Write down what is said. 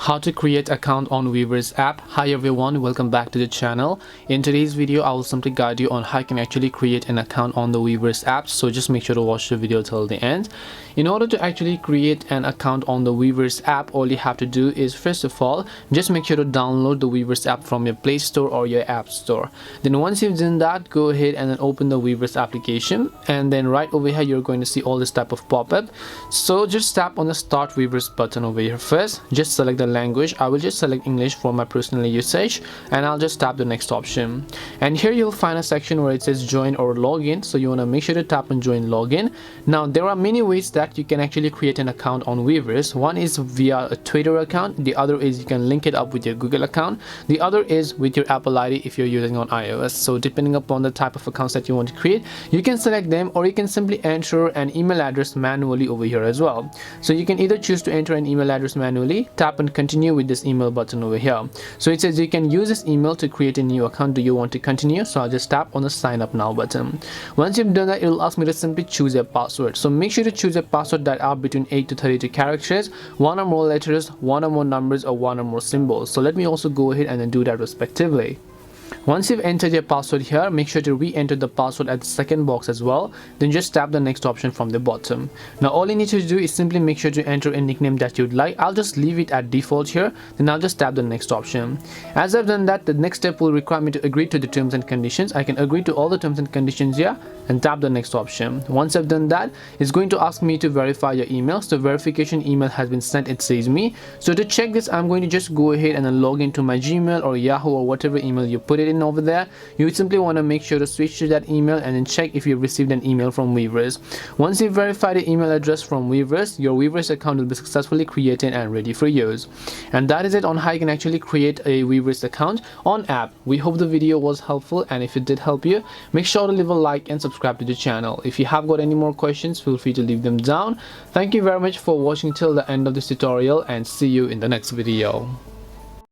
How to create account on Weverse app. Hi everyone, welcome back to the channel. In today's video I will simply guide you on how you can actually create an account on the Weverse app, so just make sure to watch the video till the end. In order to actually create an account on the Weverse app, all you have to do is, first of all, just make sure to download the Weverse app from your Play Store or your App Store. Then once you've done that, go ahead and then open the Weverse application, and then right over here you're going to see all this type of pop-up. So just tap on the Start Weverse button over here first. Just select the language. I will just select English for my personal usage, and I'll just tap the next option. And here you'll find a section where it says join or login, so you want to make sure to tap on join login. Now there are many ways that you can actually create an account on Weverse. One is via a Twitter account, the other is you can link it up with your Google account, the other is with your Apple ID if you're using on iOS. So depending upon the type of accounts that you want to create, you can select them, or you can simply enter an email address manually over here as well. So you can either choose to enter an email address manually, tap and continue with this email button over here. So it says you can use this email to create a new account. Do you want to continue? So I'll just tap on the sign up now button. Once you've done that, it will ask me to simply choose a password. So make sure to choose a password that are between 8 to 32 characters, one or more letters, one or more numbers, or one or more symbols. So let me also go ahead and then do that respectively. Once you've entered your password here, make sure to re-enter the password at the second box as well. Then just tap the next option from the bottom. Now all you need to do is simply make sure to enter a nickname that you'd like. I'll just leave it at default here. Then I'll just tap the next option. As I've done that, the next step will require me to agree to the terms and conditions. I can agree to all the terms and conditions here and tap the next option. Once I've done that, it's going to ask me to verify your email. So verification email has been sent, it says me. So to check this, I'm going to just go ahead and then log into my Gmail or Yahoo or whatever email you put it in over there. You simply want to make sure to switch to that email and then check if you've received an email from Weverse. Once you verify the email address from Weverse, your Weverse account will be successfully created and ready for use. And that is it on how you can actually create a Weverse account on app. We hope the video was helpful, and if it did help you, make sure to leave a like and subscribe to the channel. If you have got any more questions, feel free to leave them down. Thank you very much for watching till the end of this tutorial, and see you in the next video.